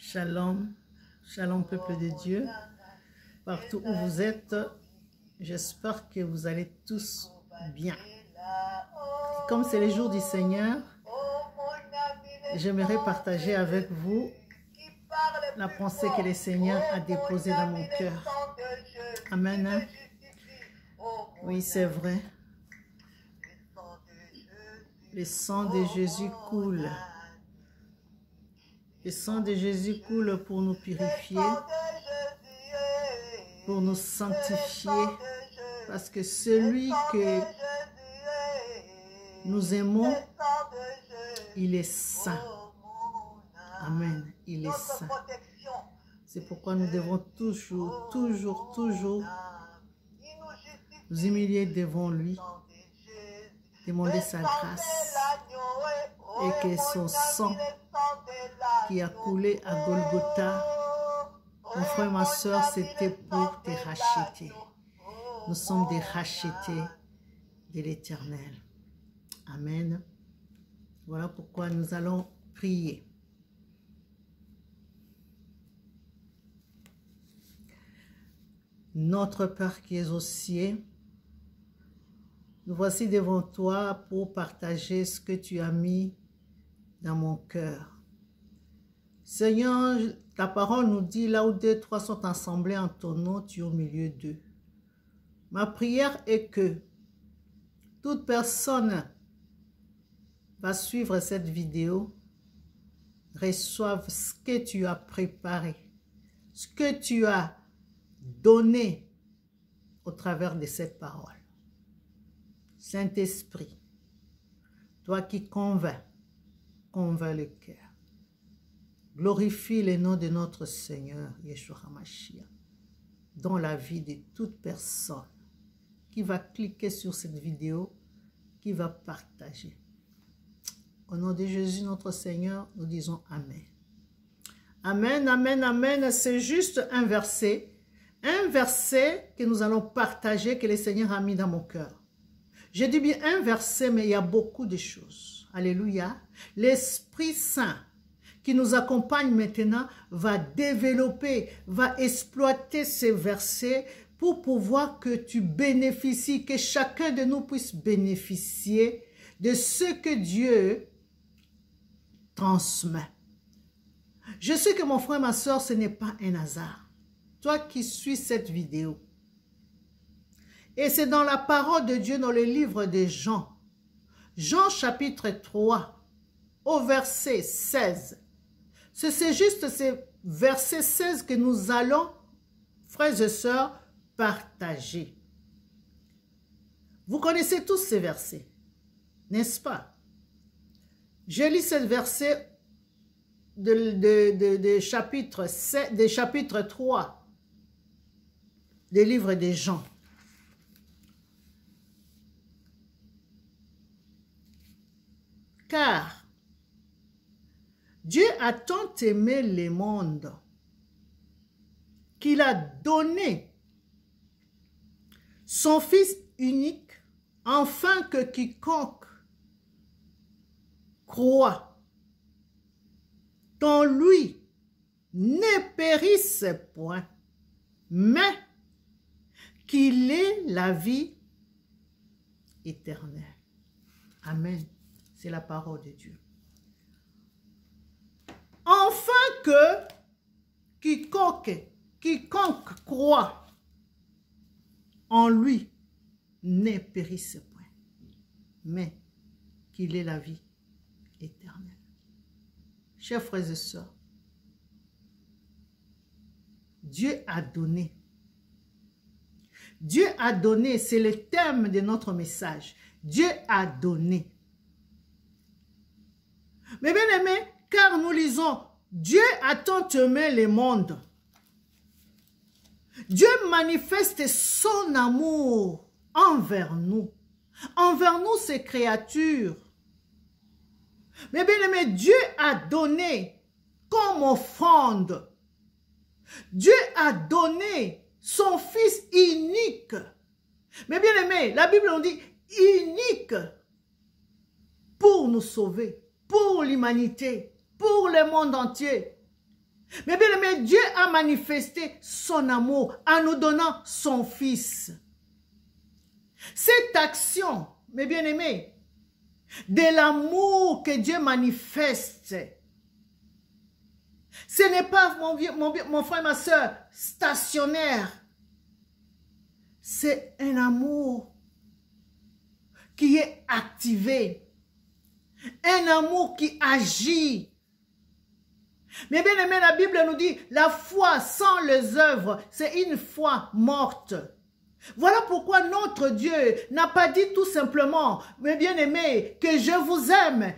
Shalom, shalom peuple de Dieu, partout où vous êtes, j'espère que vous allez tous bien. Et comme c'est les jours du Seigneur, j'aimerais partager avec vous la pensée que le Seigneur a déposée dans mon cœur. Amen. Oui, c'est vrai. Le sang de Jésus coule. Le sang de Jésus coule pour nous purifier, pour nous sanctifier, parce que celui que nous aimons, il est saint. Amen, il est saint. C'est pourquoi nous devons toujours nous humilier devant lui, demander sa grâce et que son sang qui a coulé à Golgotha, mon frère et ma soeur, c'était pour te racheter. Nous sommes des rachetés de l'Éternel. Amen. Voilà pourquoi nous allons prier. Notre Père qui es aux cieux, nous voici devant toi pour partager ce que tu as mis dans mon cœur. Seigneur, ta parole nous dit, là où 2, 3 sont assemblés en ton nom, tu es au milieu d'eux. Ma prière est que toute personne va suivre cette vidéo, reçoive ce que tu as préparé, ce que tu as donné au travers de cette parole. Saint-Esprit, toi qui convaincs le cœur. Glorifie le nom de notre Seigneur, Yeshua HaMashiach, dans la vie de toute personne qui va cliquer sur cette vidéo, qui va partager. Au nom de Jésus, notre Seigneur, nous disons Amen. Amen, Amen, Amen. C'est juste un verset que nous allons partager, que le Seigneur a mis dans mon cœur. Je dis bien un verset, mais il y a beaucoup de choses. Alléluia. L'Esprit Saint qui nous accompagne maintenant va développer, va exploiter ces versets pour pouvoir que tu bénéficies, que chacun de nous puisse bénéficier de ce que Dieu transmet. Je sais que mon frère, ma soeur, ce n'est pas un hasard. Toi qui suis cette vidéo, et c'est dans la parole de Dieu, dans le livre de Jean, Jean chapitre 3, au verset 16. C'est juste ces versets 16 que nous allons, frères et sœurs, partager. Vous connaissez tous ces versets, n'est-ce pas? Je lis ce verset de chapitre 3 des livres de Jean. Car Dieu a tant aimé le monde qu'il a donné son Fils unique, afin que quiconque croit en lui ne périsse point, mais qu'il ait la vie éternelle. Amen. C'est la parole de Dieu. Enfin que quiconque croit en lui ne périsse point, mais qu'il ait la vie éternelle. Chers frères et sœurs, Dieu a donné. Dieu a donné, c'est le thème de notre message. Dieu a donné. Mais bien aimé, car nous lisons, Dieu a tant aimé le monde. Dieu manifeste son amour envers nous ses créatures. Mais bien aimé, Dieu a donné comme offrande. Dieu a donné son Fils unique. Mais bien aimé, la Bible nous dit unique pour nous sauver, pour l'humanité, pour le monde entier. Mais bien aimé, Dieu a manifesté son amour en nous donnant son Fils. Cette action, mes bien-aimés, de l'amour que Dieu manifeste, ce n'est pas, mon frère et ma soeur, stationnaire. C'est un amour qui est activé. Un amour qui agit. Mais bien aimé, la Bible nous dit, la foi sans les œuvres, c'est une foi morte. Voilà pourquoi notre Dieu n'a pas dit tout simplement, mes bien-aimés, que je vous aime.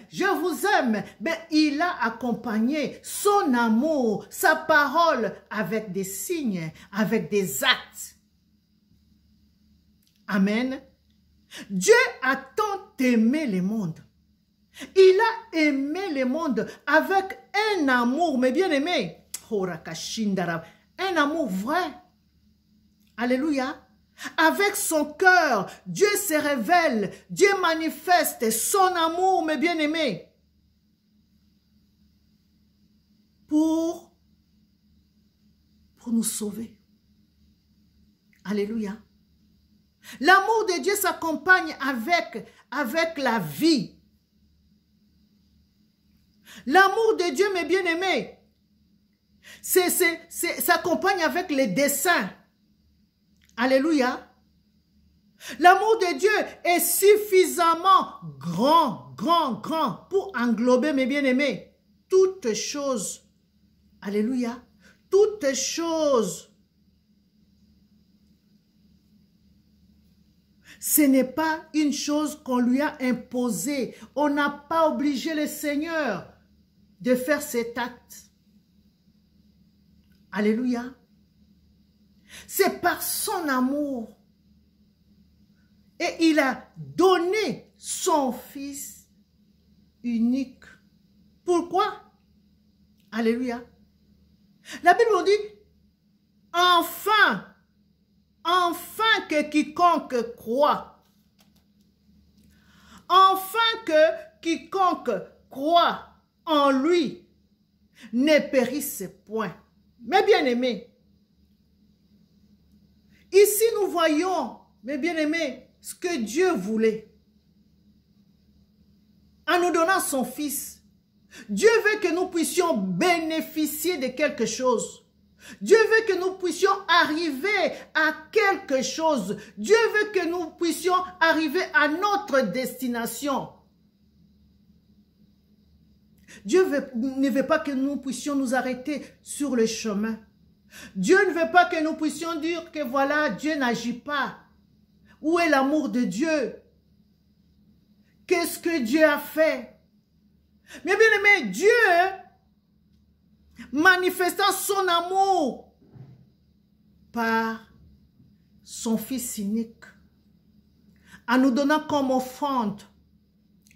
Mais il a accompagné son amour, sa parole avec des signes, avec des actes. Amen. Dieu a tant aimé le monde. Il a aimé le monde avec un amour, mes bien-aimés, un amour vrai. Alléluia. Avec son cœur, Dieu se révèle, Dieu manifeste son amour, mes bien-aimés, pour nous sauver. Alléluia. L'amour de Dieu s'accompagne avec la vie. L'amour de Dieu, mes bien-aimés, s'accompagne avec les desseins. Alléluia. L'amour de Dieu est suffisamment grand pour englober, mes bien-aimés, toutes choses. Alléluia. Toutes choses. Ce n'est pas une chose qu'on lui a imposée. On n'a pas obligé le Seigneur de faire cet acte. Alléluia. C'est par son amour. Et il a donné son Fils unique. Pourquoi? Alléluia. La Bible nous dit, enfin que quiconque croit. Enfin que quiconque croit en lui ne périsse point. Mes bien-aimés, ici nous voyons, mes bien-aimés, ce que Dieu voulait. En nous donnant son Fils, Dieu veut que nous puissions bénéficier de quelque chose. Dieu veut que nous puissions arriver à quelque chose. Dieu veut que nous puissions arriver à notre destination. Dieu ne veut pas que nous puissions nous arrêter sur le chemin. Dieu ne veut pas que nous puissions dire que voilà, Dieu n'agit pas. Où est l'amour de Dieu? Qu'est-ce que Dieu a fait? Mais bien aimé, Dieu, manifestant son amour par son Fils unique, en nous donnant comme offrande,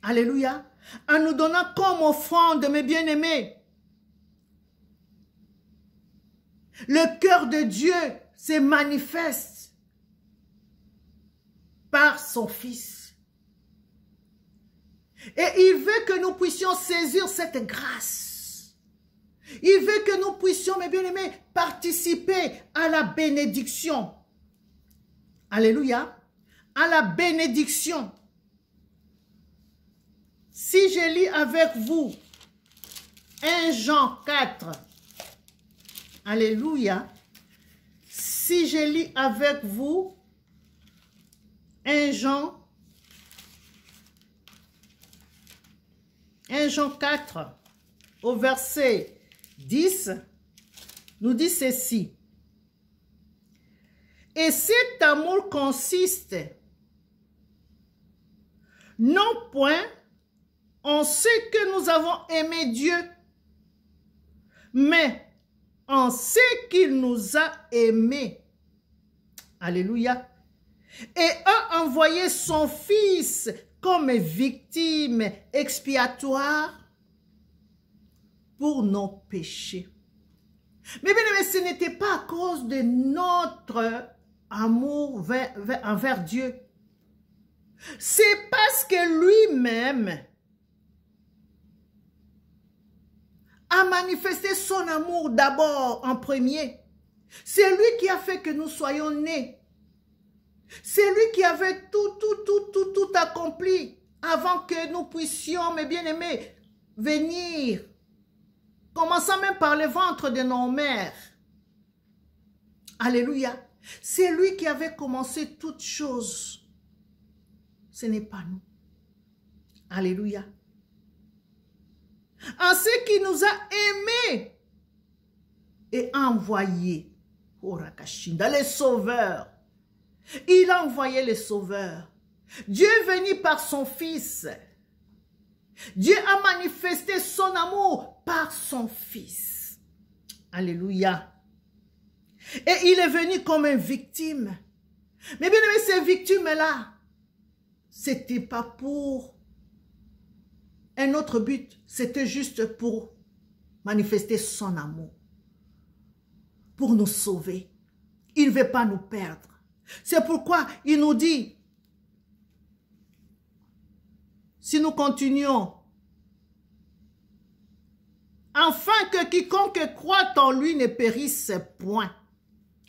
alléluia, en nous donnant comme offrande, mes bien-aimés, le cœur de Dieu se manifeste par son Fils. Et il veut que nous puissions saisir cette grâce. Il veut que nous puissions, mes bien-aimés, participer à la bénédiction. Alléluia. À la bénédiction. Si je lis avec vous 1 Jean 4. Alléluia. Si je lis avec vous 1 Jean 4 au verset 10 nous dit ceci. Et cet amour consiste non point en ce que nous avons aimé Dieu, mais en ce qu'il nous a aimés. Alléluia. Et a envoyé son Fils comme victime expiatoire pour nos péchés. Mais bien aimé, ce n'était pas à cause de notre amour envers Dieu. C'est parce que lui-même a manifesté son amour d'abord en premier. C'est lui qui a fait que nous soyons nés. C'est lui qui avait tout accompli avant que nous puissions, mes bien-aimés, venir. Commençant même par le ventre de nos mères. Alléluia. C'est lui qui avait commencé toutes choses. Ce n'est pas nous. Alléluia. En ce qui nous a aimés et envoyés. Les sauveurs. Il a envoyé les sauveurs. Dieu est venu par son Fils. Dieu a manifesté son amour par son Fils. Alléluia. Et il est venu comme une victime. Mais bien aimé, ces victimes-là, c'était pas pour un autre but. C'était juste pour manifester son amour. Pour nous sauver. Il ne veut pas nous perdre. C'est pourquoi il nous dit, si nous continuons, afin que quiconque croit en lui ne périsse point.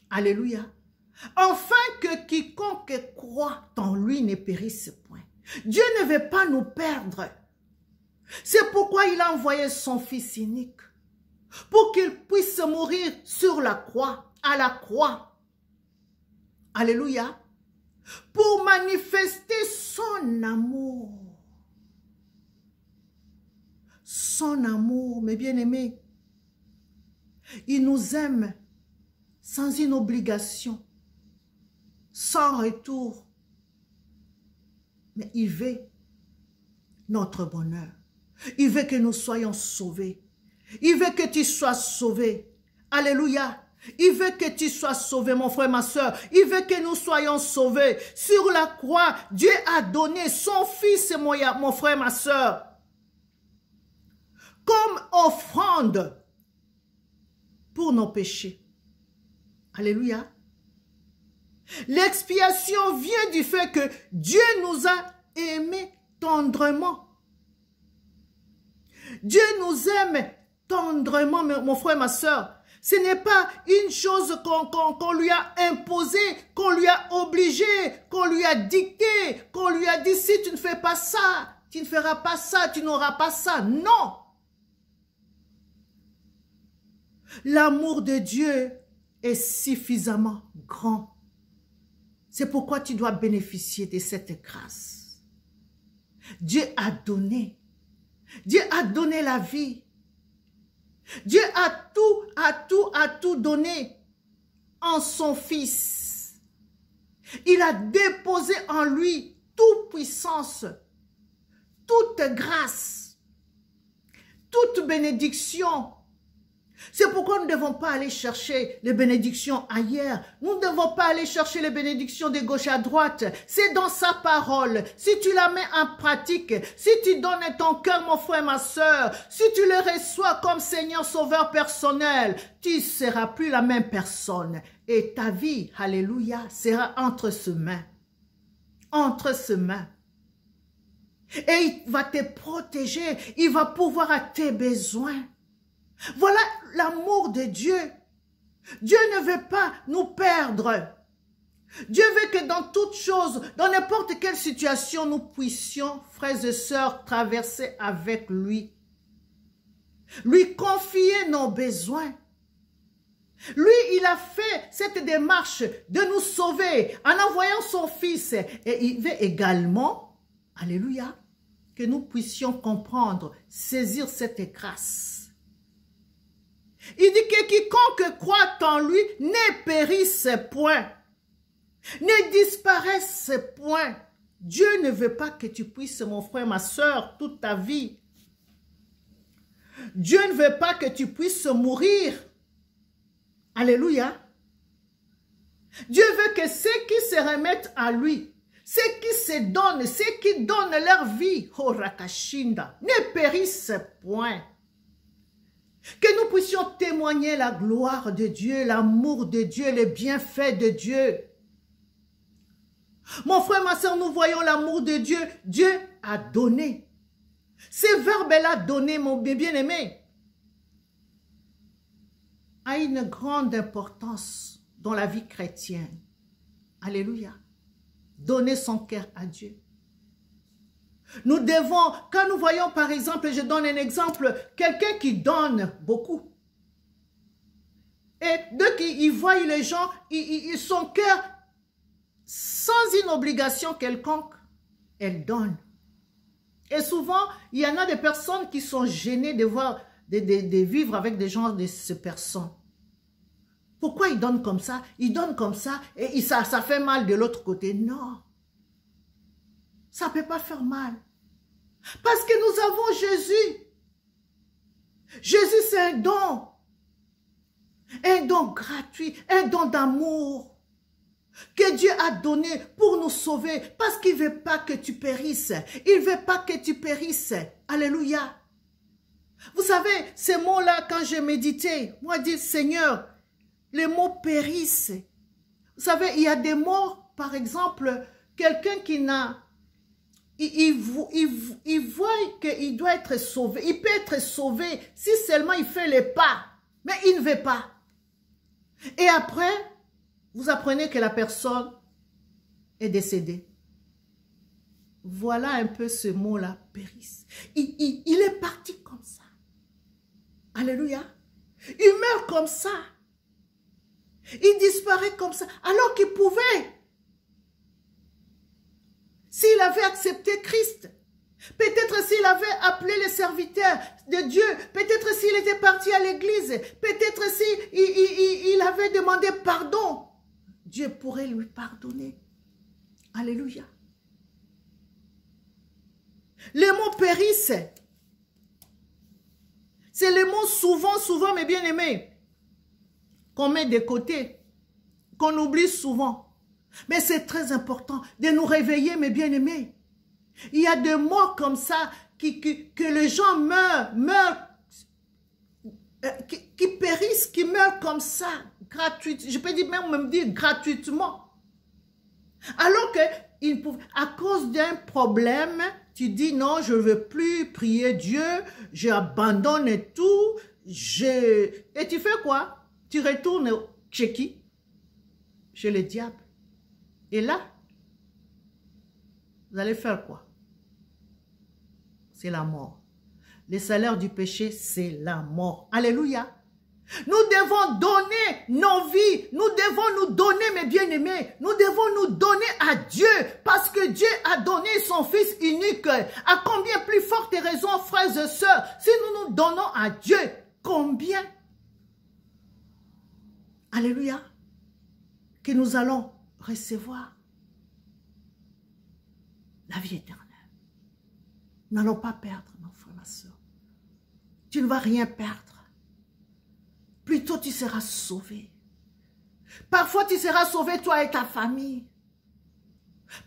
Alléluia. Afin que quiconque croit en lui ne périsse point. Dieu ne veut pas nous perdre. C'est pourquoi il a envoyé son Fils unique. Pour qu'il puisse mourir sur la croix, à la croix. Alléluia. Pour manifester son amour. Son amour, mes bien-aimés. Il nous aime sans une obligation, sans retour. Mais il veut notre bonheur. Il veut que nous soyons sauvés. Il veut que tu sois sauvé. Alléluia. Il veut que tu sois sauvé, mon frère, ma soeur. Il veut que nous soyons sauvés. Sur la croix, Dieu a donné son Fils, mon frère, ma soeur, comme offrande pour nos péchés. Alléluia. L'expiation vient du fait que Dieu nous a aimés tendrement. Dieu nous aime tendrement, mon frère, ma soeur. Ce n'est pas une chose qu'on lui a imposée, qu'on lui a obligée, qu'on lui a dictée, qu'on lui a dit si tu ne fais pas ça, tu ne feras pas ça, tu n'auras pas ça. Non. L'amour de Dieu est suffisamment grand. C'est pourquoi tu dois bénéficier de cette grâce. Dieu a donné. Dieu a donné la vie. Dieu a tout donné en son Fils. Il a déposé en lui toute puissance, toute grâce, toute bénédiction. C'est pourquoi nous ne devons pas aller chercher les bénédictions ailleurs. Nous ne devons pas aller chercher les bénédictions de gauche à droite. C'est dans sa parole. Si tu la mets en pratique, si tu donnes ton cœur, mon frère, ma soeur, si tu le reçois comme Seigneur Sauveur personnel, tu ne seras plus la même personne. Et ta vie, alléluia, sera entre ses mains. Entre ses mains. Et il va te protéger. Il va pourvoir à tes besoins. Voilà l'amour de Dieu. Dieu ne veut pas nous perdre. Dieu veut que dans toutes choses, dans n'importe quelle situation, nous puissions, frères et sœurs, traverser avec lui. Lui confier nos besoins. Lui, il a fait cette démarche de nous sauver en envoyant son Fils. Et il veut également, alléluia, que nous puissions comprendre, saisir cette grâce. Il dit que quiconque croit en lui ne périsse point, ne disparaisse point. Dieu ne veut pas que tu puisses, mon frère, ma soeur, toute ta vie. Dieu ne veut pas que tu puisses mourir. Alléluia. Dieu veut que ceux qui se remettent à lui, ceux qui se donnent, ceux qui donnent leur vie, oh Rakashinda, ne périssent point. Que nous puissions témoigner la gloire de Dieu, l'amour de Dieu, les bienfaits de Dieu. Mon frère, ma soeur, nous voyons l'amour de Dieu. Dieu a donné. Ce verbe-là, donné, mon bien-aimé. a une grande importance dans la vie chrétienne. Alléluia. Donner son cœur à Dieu. Nous devons, quand nous voyons par exemple, je donne un exemple, quelqu'un qui donne beaucoup. Et dès qu'il voit les gens, son cœur, sans une obligation quelconque, elle donne. Et souvent, il y en a des personnes qui sont gênées de voir, de vivre avec des gens de ces personnes. Pourquoi ils donnent comme ça? Ils donnent comme ça et ça fait mal de l'autre côté. Non. Ça ne peut pas faire mal. Parce que nous avons Jésus. Jésus, c'est un don. Un don gratuit, un don d'amour que Dieu a donné pour nous sauver. Parce qu'il ne veut pas que tu périsses. Il ne veut pas que tu périsses. Alléluia. Vous savez, ces mots-là, quand je méditais, moi, je dis, Seigneur, les mots périssent. Vous savez, il y a des mots, par exemple, quelqu'un qui n'a... Il voit qu'il doit être sauvé. Il peut être sauvé si seulement il fait les pas. Mais il ne veut pas. Et après, vous apprenez que la personne est décédée. Voilà un peu ce mot-là, périsse. Il est parti comme ça. Alléluia. Il meurt comme ça. Il disparaît comme ça. Alors qu'il pouvait. S'il avait accepté Christ, peut-être s'il avait appelé les serviteurs de Dieu, peut-être s'il était parti à l'église, peut-être s'il avait demandé pardon, Dieu pourrait lui pardonner. Alléluia. Le mot périsse, c'est le mot souvent, mes bien-aimés, qu'on met de côté, qu'on oublie souvent. Mais c'est très important de nous réveiller, mes bien-aimés. Il y a des mots comme ça que les gens meurent, qui périssent, qui meurent comme ça, gratuitement. Je peux même dire gratuitement. Alors que à cause d'un problème, tu dis non, je ne veux plus prier Dieu, j'abandonne tout, et tu fais quoi? Tu retournes chez qui? Chez le diable. Et là, vous allez faire quoi? C'est la mort. Le salaire du péché, c'est la mort. Alléluia. Nous devons donner nos vies. Nous devons nous donner, mes bien-aimés. Nous devons nous donner à Dieu. Parce que Dieu a donné son Fils unique. À combien plus forte raison, frères et sœurs, si nous nous donnons à Dieu, combien? Alléluia. Que nous allons recevoir la vie éternelle. Nous n'allons pas perdre, mon frère, ma soeur. Tu ne vas rien perdre. Plutôt, tu seras sauvé. Parfois, tu seras sauvé, toi et ta famille.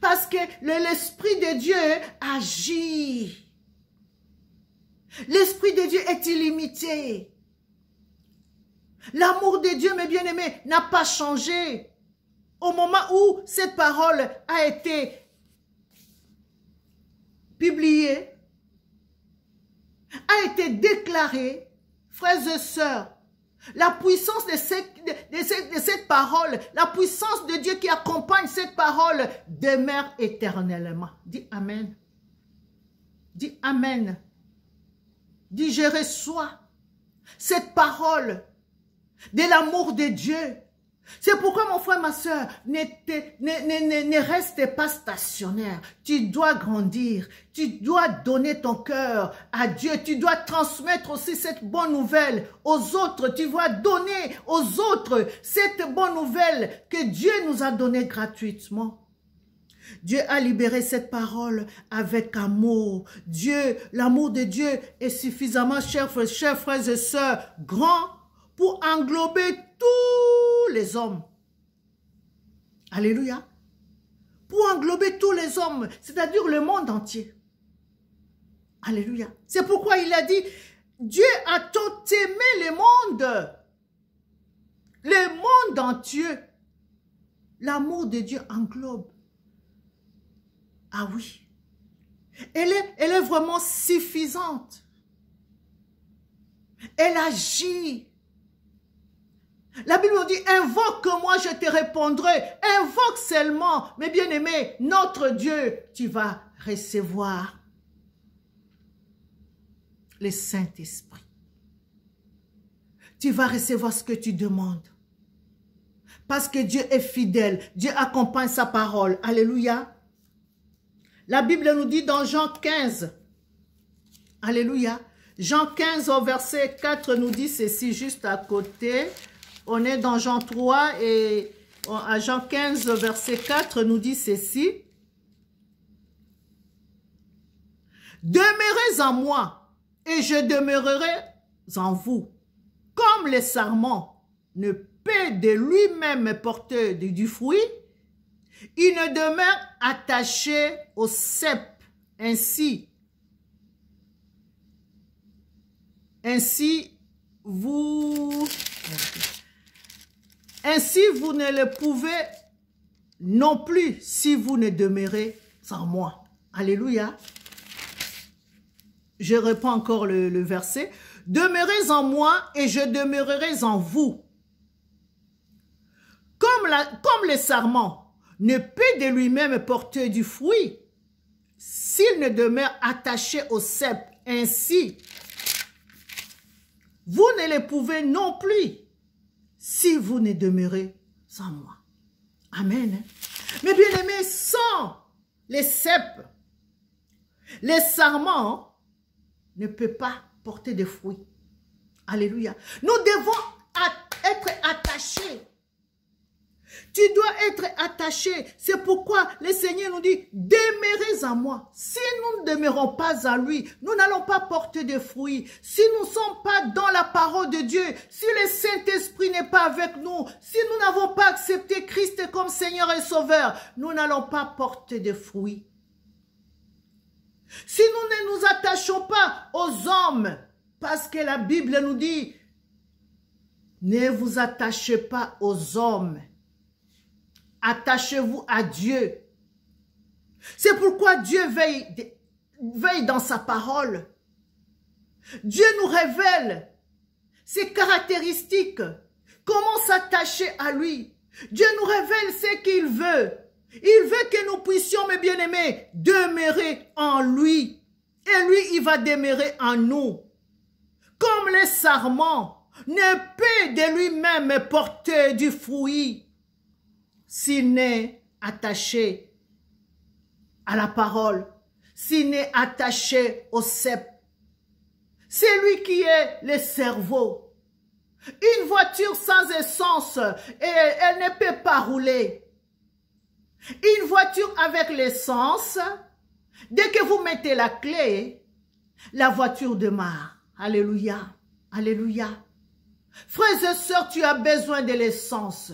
Parce que l'Esprit de Dieu agit. L'Esprit de Dieu est illimité. L'amour de Dieu, mes bien-aimés, n'a pas changé. Au moment où cette parole a été publiée, a été déclarée, frères et sœurs, la puissance de cette parole, la puissance de Dieu qui accompagne cette parole demeure éternellement. Dis Amen. Dis Amen. Dis je reçois cette parole de l'amour de Dieu. C'est pourquoi, mon frère, ma soeur, ne reste pas stationnaire. Tu dois grandir. Tu dois donner ton cœur à Dieu. Tu dois transmettre aussi cette bonne nouvelle aux autres. Tu dois donner aux autres cette bonne nouvelle que Dieu nous a donnée gratuitement. Dieu a libéré cette parole avec amour. Dieu, l'amour de Dieu est suffisamment, chers frères et sœurs, grand pour englober tous les hommes. Alléluia. Pour englober tous les hommes, c'est-à-dire le monde entier. Alléluia. C'est pourquoi il a dit, Dieu a tant aimé le monde entier. L'amour de Dieu englobe. Ah oui. Elle est vraiment suffisante. Elle agit. La Bible nous dit, invoque-moi, je te répondrai. Invoque seulement, mes bien-aimés, notre Dieu, tu vas recevoir le Saint-Esprit. Tu vas recevoir ce que tu demandes. Parce que Dieu est fidèle. Dieu accompagne sa parole. Alléluia. La Bible nous dit dans Jean 15. Alléluia. Jean 15 au verset 4 nous dit ceci juste à côté. On est dans Jean 3 et à Jean 15 verset 4 nous dit ceci. Demeurez en moi et je demeurerai en vous. Comme le sarment ne peut de lui-même porter du fruit, il ne demeure attaché au cep. Ainsi, vous ne le pouvez non plus si vous ne demeurez en moi. Alléluia. Je reprends encore le verset. Demeurez en moi et je demeurerai en vous. Comme le sarment ne peut de lui-même porter du fruit, s'il ne demeure attaché au cep, ainsi, vous ne le pouvez non plus si vous ne demeurez en moi. Amen. Mais bien aimés, sans les cèpes, les sarments ne peuvent pas porter de fruits. Alléluia. Nous devons être attachés. Tu dois être attaché. C'est pourquoi le Seigneur nous dit, demeurez en moi. Si nous ne demeurons pas en lui, nous n'allons pas porter de fruits. Si nous ne sommes pas dans la parole de Dieu, si le Saint-Esprit n'est pas avec nous, si nous n'avons pas accepté Christ comme Seigneur et Sauveur, nous n'allons pas porter de fruits. Si nous ne nous attachons pas aux hommes, parce que la Bible nous dit, ne vous attachez pas aux hommes. Attachez-vous à Dieu. C'est pourquoi Dieu veille dans sa parole. Dieu nous révèle ses caractéristiques. Comment s'attacher à lui. Dieu nous révèle ce qu'il veut. Il veut que nous puissions, mes bien-aimés, demeurer en lui. Et lui, il va demeurer en nous. Comme le sarment ne peut de lui-même porter du fruit s'il n'est attaché à la parole, s'il n'est attaché au cep. C'est lui qui est le cerveau. Une voiture sans essence, elle ne peut pas rouler. Une voiture avec l'essence, dès que vous mettez la clé, la voiture démarre. Alléluia, alléluia. Frères et sœurs, tu as besoin de l'essence.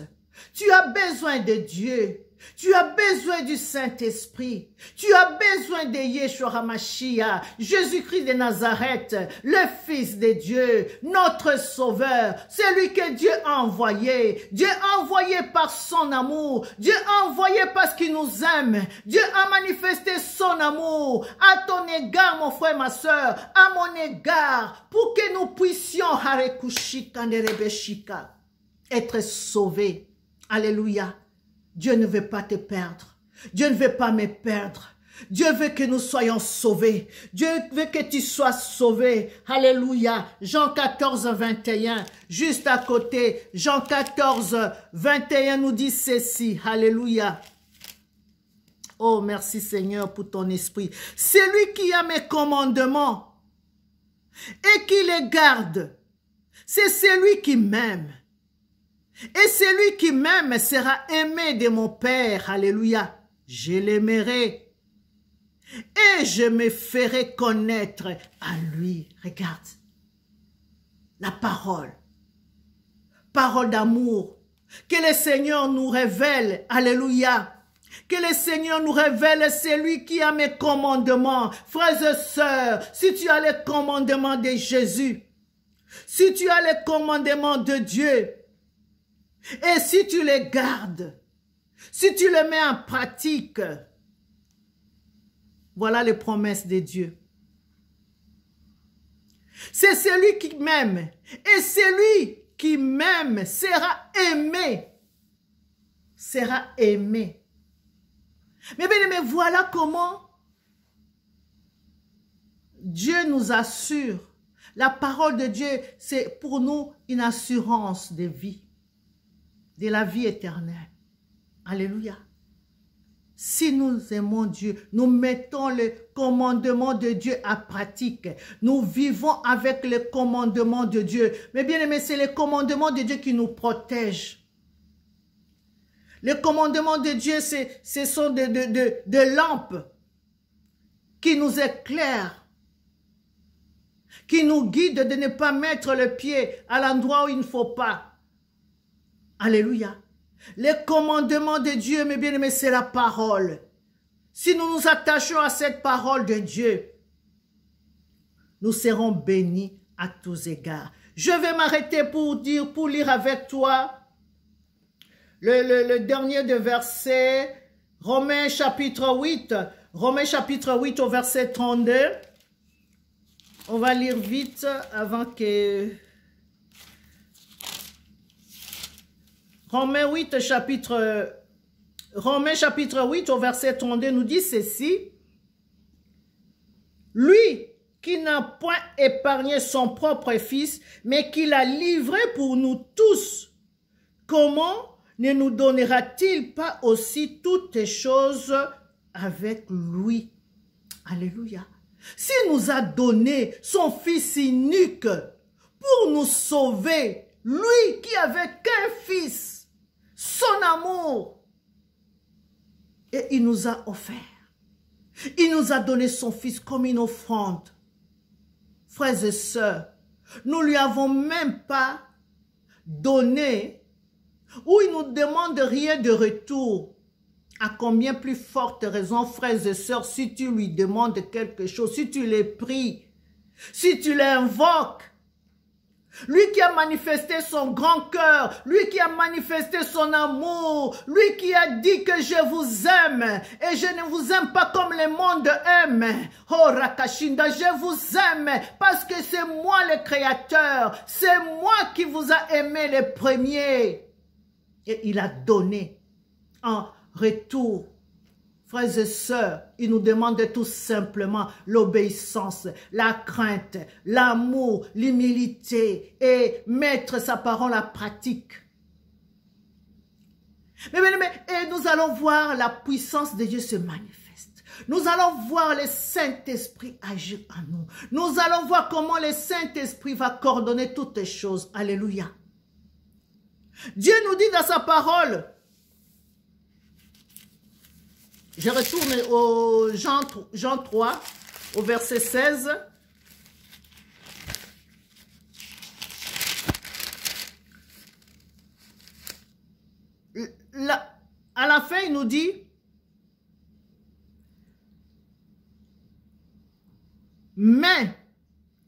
Tu as besoin de Dieu. Tu as besoin du Saint-Esprit. Tu as besoin de Yeshua HaMashiach, Jésus-Christ de Nazareth, le Fils de Dieu, notre Sauveur. C'est lui que Dieu a envoyé. Dieu a envoyé par son amour. Dieu a envoyé parce qu'il nous aime. Dieu a manifesté son amour à ton égard, mon frère, ma soeur, à mon égard, pour que nous puissions être sauvés. Alléluia. Dieu ne veut pas te perdre. Dieu ne veut pas me perdre. Dieu veut que nous soyons sauvés. Dieu veut que tu sois sauvé. Alléluia. Jean 14, 21. Juste à côté. Jean 14, 21 nous dit ceci. Alléluia. Oh, merci Seigneur pour ton esprit. C'est lui qui a mes commandements et qui les garde. C'est celui qui m'aime. Et celui qui m'aime sera aimé de mon Père. Alléluia. Je l'aimerai. Et je me ferai connaître à lui. Regarde. La parole. Parole d'amour. Que le Seigneur nous révèle. Alléluia. Que le Seigneur nous révèle celui qui a mes commandements. Frères et sœurs, si tu as les commandements de Jésus, si tu as les commandements de Dieu, et si tu les gardes, si tu les mets en pratique, voilà les promesses de Dieu. C'est celui qui m'aime et celui qui m'aime sera aimé. Sera aimé. Mais bien aimé, voilà comment Dieu nous assure. La parole de Dieu, c'est pour nous une assurance de vie, de la vie éternelle. Alléluia. Si nous aimons Dieu, nous mettons le commandement de Dieu à pratique. Nous vivons avec le commandement de Dieu. Mais bien aimé, c'est le commandement de Dieu qui nous protège. Le commandement de Dieu, ce sont des lampes qui nous éclairent, qui nous guident de ne pas mettre le pied à l'endroit où il ne faut pas. Alléluia. Le commandement de Dieu, mes bien-aimés, c'est la parole. Si nous nous attachons à cette parole de Dieu, nous serons bénis à tous égards. Je vais m'arrêter pour lire avec toi le dernier de verset, Romains chapitre 8. Romains chapitre 8 au verset 32. On va lire vite avant que... Romains chapitre 8 au verset 32 nous dit ceci. Lui qui n'a point épargné son propre fils, mais qui l'a livré pour nous tous, comment ne nous donnera-t-il pas aussi toutes choses avec lui? Alléluia. S'il nous a donné son fils unique pour nous sauver, lui qui avait qu'un fils, son amour, et il nous a offert. Il nous a donné son fils comme une offrande. Frères et sœurs, nous lui avons même pas donné, ou il nous demande rien de retour. À combien plus forte raison, frères et sœurs, si tu lui demandes quelque chose, si tu les pries, si tu l'invoques, lui qui a manifesté son grand cœur, lui qui a manifesté son amour, lui qui a dit que je vous aime et je ne vous aime pas comme le monde aime. Oh Rakashinda, je vous aime parce que c'est moi le créateur, c'est moi qui vous a aimé le premier. Et il a donné en retour. Frères et sœurs, il nous demande tout simplement l'obéissance, la crainte, l'amour, l'humilité et mettre sa parole à pratique. Et nous allons voir la puissance de Dieu se manifeste. Nous allons voir le Saint-Esprit agir en nous. Nous allons voir comment le Saint-Esprit va coordonner toutes les choses. Alléluia. Dieu nous dit dans sa parole, je retourne au Jean 3, au verset 16. À la fin, il nous dit, mais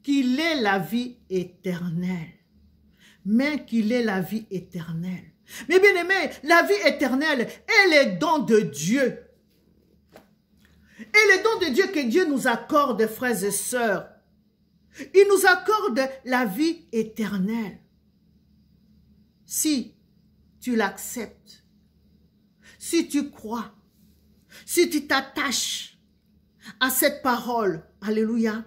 qu'il ait la vie éternelle. Mais qu'il ait la vie éternelle. Mais bien aimé, la vie éternelle est le don de Dieu. Et le don de Dieu que Dieu nous accorde, frères et sœurs, il nous accorde la vie éternelle. Si tu l'acceptes, si tu crois, si tu t'attaches à cette parole, alléluia,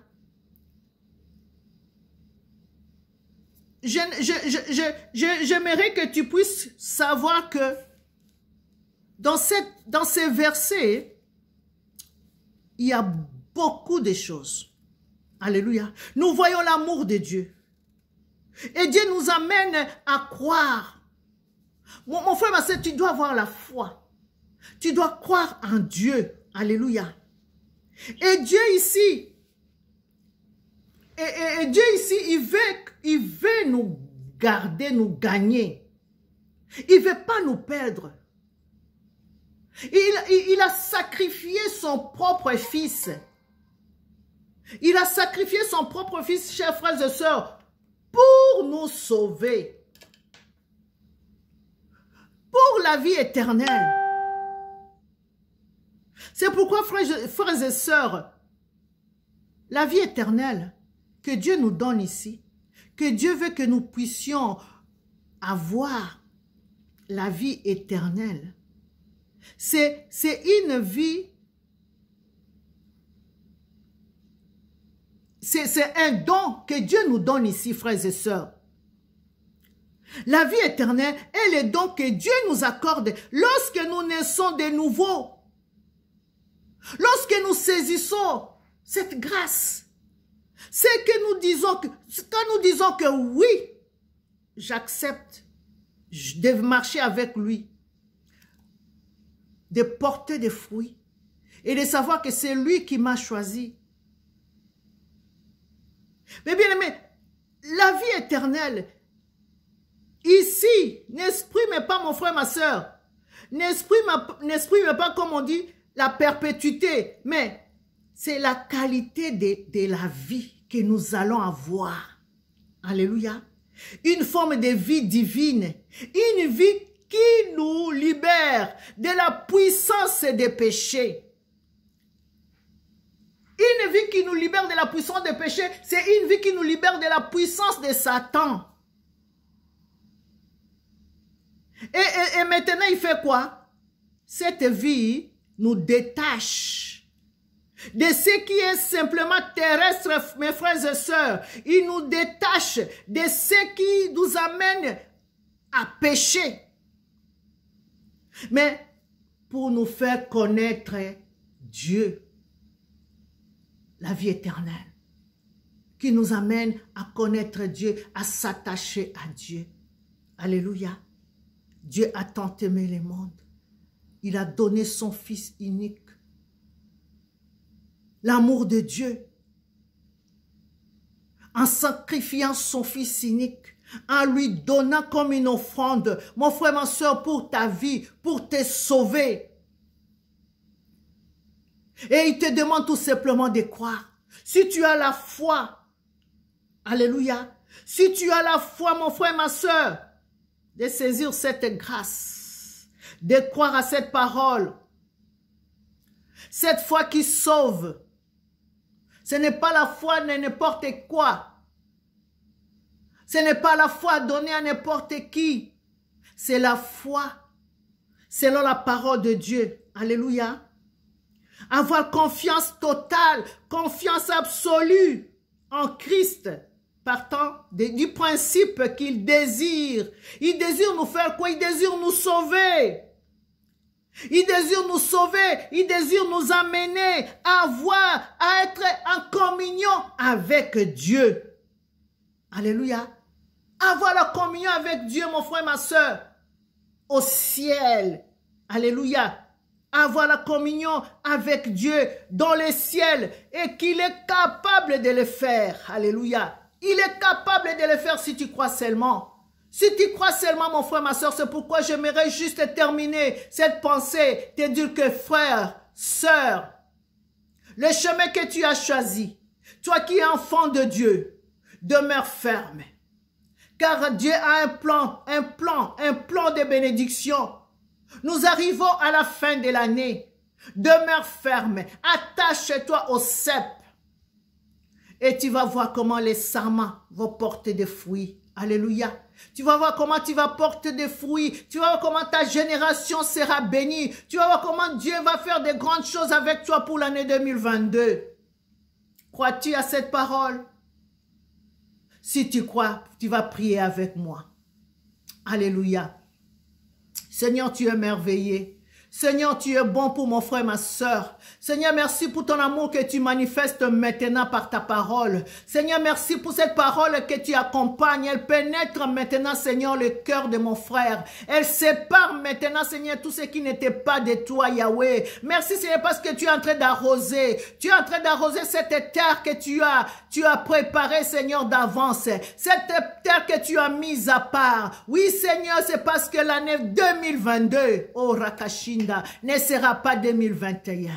j'aimerais que tu puisses savoir que dans ces versets, il y a beaucoup de choses. Alléluia. Nous voyons l'amour de Dieu. Et Dieu nous amène à croire. Mon frère, ma sœur, tu dois avoir la foi. Tu dois croire en Dieu. Alléluia. Et Dieu ici, Dieu ici, il veut nous garder, nous gagner. Il ne veut pas nous perdre. Il a sacrifié son propre fils. Il a sacrifié son propre fils, chers frères et sœurs, pour nous sauver. Pour la vie éternelle. C'est pourquoi, frères et sœurs, la vie éternelle que Dieu nous donne ici, que Dieu veut que nous puissions avoir la vie éternelle, c'est une vie, c'est un don que Dieu nous donne ici, frères et sœurs. La vie éternelle est le don que Dieu nous accorde lorsque nous naissons de nouveau. Lorsque nous saisissons cette grâce, c'est que nous disons que, quand nous disons que oui, j'accepte de marcher avec lui, de porter des fruits et de savoir que c'est lui qui m'a choisi. Mais bien aimé, la vie éternelle, ici, n'exprime pas, mon frère, ma soeur, n'exprime pas, comme on dit, la perpétuité, mais c'est la qualité de la vie que nous allons avoir. Alléluia. Une forme de vie divine, une vie qui nous libère de la puissance des péchés. Une vie qui nous libère de la puissance des péchés, c'est une vie qui nous libère de la puissance de Satan. Et maintenant, il fait quoi? Cette vie nous détache de ce qui est simplement terrestre, mes frères et sœurs. Il nous détache de ce qui nous amène à pécher. Mais pour nous faire connaître Dieu, la vie éternelle, qui nous amène à connaître Dieu, à s'attacher à Dieu. Alléluia. Dieu a tant aimé le monde. Il a donné son Fils unique. L'amour de Dieu. En sacrifiant son Fils unique. En lui donnant comme une offrande. Mon frère, ma soeur, pour ta vie. Pour te sauver. Et il te demande tout simplement de croire. Si tu as la foi. Alléluia. Si tu as la foi, mon frère, ma soeur. De saisir cette grâce, de croire à cette parole, cette foi qui sauve. Ce n'est pas la foi de n'importe quoi. Ce n'est pas la foi donnée à n'importe qui. C'est la foi selon la parole de Dieu. Alléluia. Avoir confiance totale, confiance absolue en Christ. Partant du principe qu'il désire. Il désire nous faire quoi? Il désire nous sauver. Il désire nous sauver. Il désire nous amener à être en communion avec Dieu. Alléluia. Avoir la communion avec Dieu, mon frère, ma soeur. Au ciel. Alléluia. Avoir la communion avec Dieu dans le ciel. Et qu'il est capable de le faire. Alléluia. Il est capable de le faire si tu crois seulement. Si tu crois seulement, mon frère, ma soeur, c'est pourquoi j'aimerais juste terminer cette pensée, te dire que frère, sœur, le chemin que tu as choisi, toi qui es enfant de Dieu, demeure ferme. Car Dieu a un plan de bénédiction. Nous arrivons à la fin de l'année. Demeure ferme. Attache-toi au cep. Et tu vas voir comment les sarments vont porter des fruits. Alléluia. Tu vas voir comment tu vas porter des fruits. Tu vas voir comment ta génération sera bénie. Tu vas voir comment Dieu va faire de grandes choses avec toi pour l'année 2022. Crois-tu à cette parole? Si tu crois, tu vas prier avec moi. Alléluia. Seigneur, tu es merveilleux. Seigneur, tu es bon pour mon frère et ma soeur. Seigneur, merci pour ton amour que tu manifestes maintenant par ta parole. Seigneur, merci pour cette parole que tu accompagnes. Elle pénètre maintenant, Seigneur, le cœur de mon frère. Elle sépare maintenant, Seigneur, tout ce qui n'était pas de toi, Yahweh. Merci, Seigneur, parce que tu es en train d'arroser. Tu es en train d'arroser cette terre que tu as préparée, Seigneur, d'avance. Cette terre que tu as mise à part. Oui, Seigneur, c'est parce que l'année 2022, oh Rakashinda, ne sera pas 2021.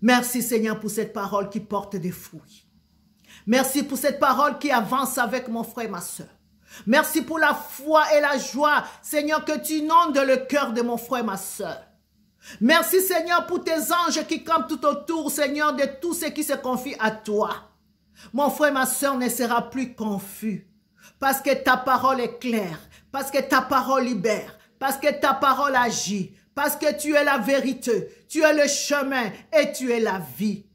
Merci Seigneur pour cette parole qui porte des fruits. Merci pour cette parole qui avance avec mon frère et ma soeur. Merci pour la foi et la joie, Seigneur, que tu inondes le cœur de mon frère et ma soeur. Merci Seigneur pour tes anges qui campent tout autour, Seigneur, de tout ce qui se confie à toi. Mon frère et ma soeur ne sera plus confus. parce que ta parole est claire, parce que ta parole libère, parce que ta parole agit, parce que tu es la vérité, tu es le chemin et tu es la vie.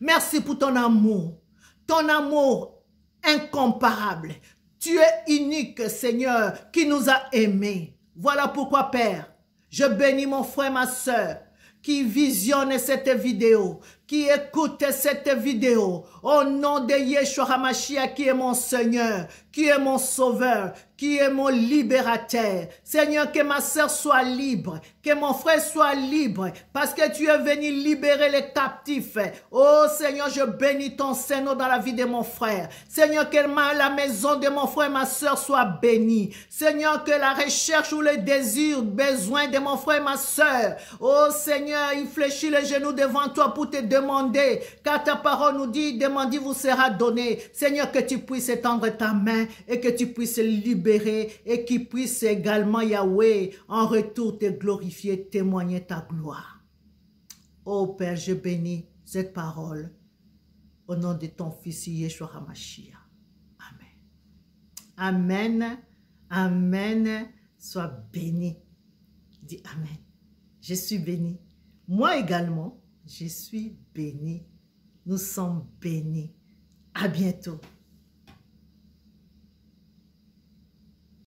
Merci pour ton amour incomparable. Tu es unique, Seigneur, qui nous a aimés. Voilà pourquoi, Père, je bénis mon frère, ma soeur, qui visionne cette vidéo, qui écoute cette vidéo, au nom de Yeshua HaMashiach, qui est mon Seigneur, qui est mon Sauveur, qui est mon libérateur. Seigneur, que ma sœur soit libre, que mon frère soit libre, parce que tu es venu libérer les captifs. Oh Seigneur, je bénis ton Seigneur dans la vie de mon frère. Seigneur, que la maison de mon frère et ma sœur soit bénie. Seigneur, que la recherche ou le désir, besoin de mon frère et ma sœur, oh Seigneur, il fléchit les genoux devant toi pour te demander, car ta parole nous dit, demandez, vous sera donné. Seigneur, que tu puisses étendre ta main et que tu puisses libérer et qu'il puisse également, Yahweh, en retour te glorifier, témoigner ta gloire. Oh Père, je bénis cette parole au nom de ton Fils Yeshua HaMashiach. Amen. Amen. Amen. Sois béni. Dis Amen. Je suis béni. Moi également, je suis béni. Nous sommes bénis. À bientôt.